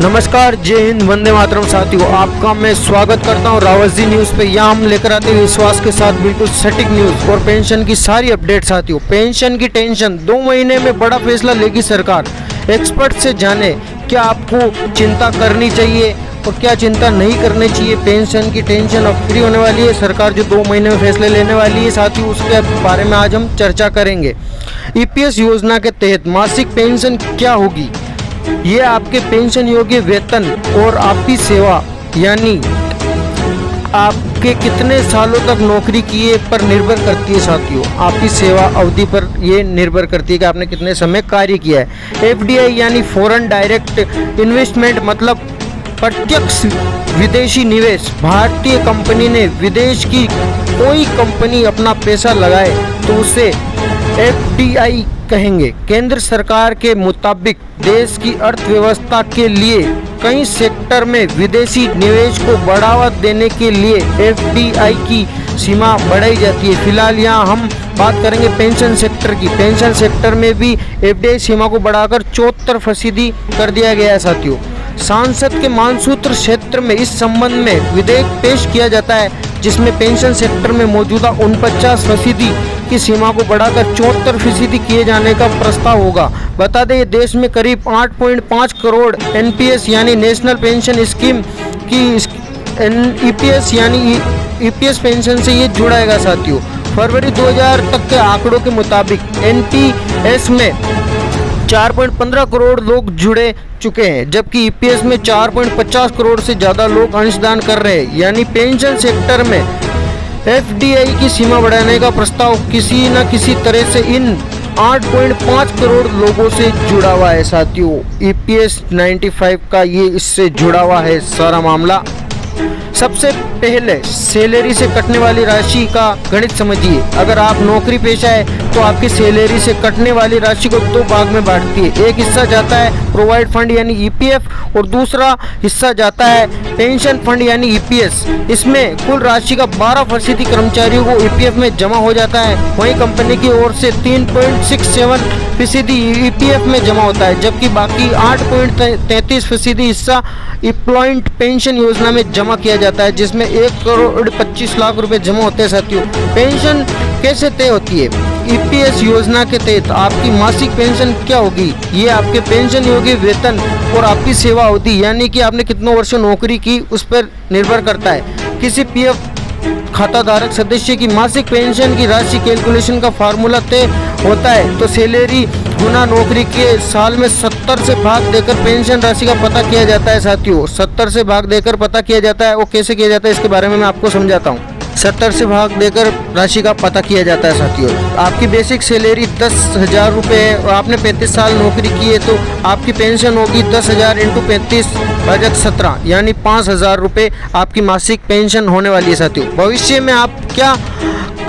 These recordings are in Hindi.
नमस्कार, जय हिंद, वंदे मातरम साथियों। आपका मैं स्वागत करता हूं रावजी न्यूज़ पे। यहाँ हम लेकर आते हैं विश्वास के साथ बिल्कुल सटीक न्यूज़ और पेंशन की सारी अपडेट। साथियों, पेंशन की टेंशन, 2 महीने में बड़ा फैसला लेगी सरकार। एक्सपर्ट से जाने क्या आपको चिंता करनी चाहिए और क्या चिंता नहीं करनी चाहिए। पेंशन की टेंशन अब फ्री होने वाली है। सरकार जो 2 महीने में फैसले लेने वाली है साथियों, उसके बारे में आज हम चर्चा करेंगे। ईपीएस योजना के तहत मासिक पेंशन क्या होगी, ये आपके पेंशन योग्य वेतन और आपकी सेवा यानी आपके कितने सालों तक नौकरी किए पर निर्भर करती है। साथियों, आपकी सेवा अवधि पर ये निर्भर करती है कि आपने कितने समय कार्य किया है। एफडीआई यानी फॉरेन डायरेक्ट इन्वेस्टमेंट मतलब प्रत्यक्ष विदेशी निवेश। भारतीय कंपनी ने विदेश की कोई कंपनी अपना पैसा लगाए तो उसे एफडीआई कहेंगे। केंद्र सरकार के मुताबिक देश की अर्थव्यवस्था के लिए कई सेक्टर में विदेशी निवेश को बढ़ावा देने के लिए एफडीआई की सीमा बढ़ाई जाती है। फिलहाल यहाँ हम बात करेंगे पेंशन सेक्टर की। पेंशन सेक्टर में भी एफडीआई सीमा को बढ़ाकर 74% कर दिया गया है। साथियों, सांसद के मानसूत्र क्षेत्र में इस संबंध में विधेयक पेश किया जाता है, जिसमें पेंशन सेक्टर में मौजूदा 49% की सीमा को बढ़ाकर 74% किए जाने का प्रस्ताव होगा। बता दें, देश में करीब 8.5 करोड़ एनपीएस यानी नेशनल पेंशन स्कीम की ईपीएस यानी ईपीएस पेंशन से ये जुड़ाएगा। साथियों, फरवरी 2000 तक के आंकड़ों के मुताबिक एनपीएस में 4.15 करोड़ लोग जुड़े चुके हैं, जबकि ईपीएस में 4.50 करोड़ से ज़्यादा लोग अंशदान कर रहे हैं। यानी पेंशन सेक्टर में एफडीआई की सीमा बढ़ाने का प्रस्ताव किसी न किसी तरह से इन 8.5 करोड़ लोगों से जुड़ा हुआ है। साथियों, ईपीएस 95 का ये इससे जुड़ा हुआ है सारा मामला। सबसे पहले सैलरी से कटने वाली राशि का गणित समझिए। अगर आप नौकरी पेशा है तो आपकी सैलरी से कटने वाली राशि को 2 भाग में बांटती है। एक हिस्सा जाता है प्रोवाइड फंड यानी ईपीएफ और दूसरा हिस्सा जाता है पेंशन फंड यानी ईपीएस। इसमें कुल राशि का 12% कर्मचारियों को ईपीएफ में जमा हो जाता है। वहीं कंपनी की ओर से 3.67% ईपीएफ में जमा होता है, जबकि बाकी 8.33% हिस्सा एम्प्लॉयमेंट पेंशन योजना में जमा किया जाता है, जिसमें 1,25,00,000 रुपए जमा होते हैं। साथियों, पेंशन कैसे तय होती है? ईपीएस योजना के तहत आपकी मासिक पेंशन क्या होगी, ये आपके पेंशन योग्य वेतन और आपकी सेवा अवधि यानी कि आपने कितनों वर्षों नौकरी की उस पर निर्भर करता है। किसी पीएफ खाताधारक सदस्य की मासिक पेंशन की राशि कैलकुलेशन का फार्मूला तय होता है तो सैलरी गुना नौकरी के साल में 70 से भाग देकर पेंशन राशि का पता किया जाता है। साथियों, 70 से भाग देकर पता किया जाता है। वो कैसे किया जाता है इसके बारे में मैं आपको समझाता हूँ। 70 से भाग देकर राशि का पता किया जाता है। साथियों, आपकी बेसिक सैलरी 10,000 रुपये है और आपने 35 साल नौकरी की है तो आपकी पेंशन होगी 10,000 × 35/17 यानी 5,000 रुपये आपकी मासिक पेंशन होने वाली है। साथियों, भविष्य में आप क्या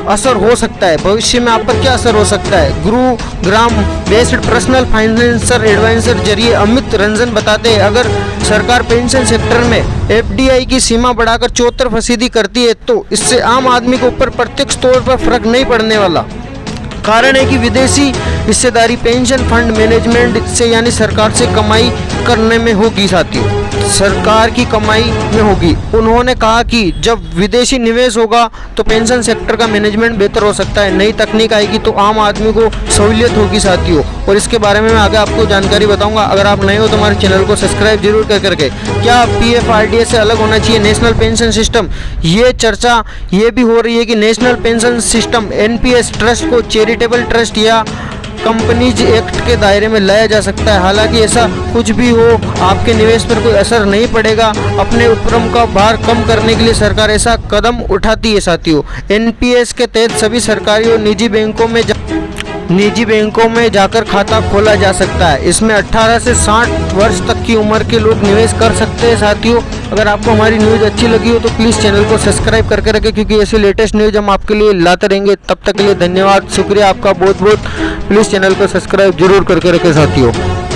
असर हो सकता है, भविष्य में आप पर क्या असर हो सकता है? Gurugram based personal financer adviser जरिए अमित रंजन बताते हैं, अगर सरकार पेंशन सेक्टर में एफडीआई की सीमा बढ़ाकर 74% करती है तो इससे आम आदमी के ऊपर प्रत्यक्ष तौर पर फर्क नहीं पड़ने वाला। कारण है कि विदेशी हिस्सेदारी पेंशन फंड मैनेजमेंट से यानी सरकार से कमाई करने में होगी। साथियों, सरकार की कमाई में होगी। उन्होंने कहा कि जब विदेशी निवेश होगा तो पेंशन सेक्टर का मैनेजमेंट बेहतर हो सकता है। नई तकनीक आएगी तो आम आदमी को सहूलियत होगी। साथियों, और इसके बारे में मैं आगे आपको जानकारी बताऊंगा। अगर आप नए हो तो हमारे चैनल को सब्सक्राइब जरूर कर करके। क्या पीएफआरडीएस से अलग होना चाहिए नेशनल पेंशन सिस्टम? ये चर्चा ये भी हो रही है कि national pension system NPS trust को चैरिटेबल ट्रस्ट या कंपनीज एक्ट के दायरे में लाया जा सकता है। हालांकि ऐसा कुछ भी हो, आपके निवेश पर कोई असर नहीं पड़ेगा। अपने उपक्रम का भार कम करने के लिए सरकार ऐसा कदम उठाती है। साथियों, एनपीएस के तहत सभी सरकारी और निजी बैंकों में जाकर खाता खोला जा सकता है। इसमें 18 से 60 वर्ष तक की उम्र के लोग निवेश कर सकते हैं। साथियों, अगर आपको हमारी न्यूज़ अच्छी लगी हो तो प्लीज़ चैनल को सब्सक्राइब करके रखें, क्योंकि ऐसी लेटेस्ट न्यूज़ हम आपके लिए लाते रहेंगे। तब तक के लिए धन्यवाद, शुक्रिया आपका बहुत बहुत। प्लीज़ चैनल को सब्सक्राइब जरूर करके रखें। साथियों।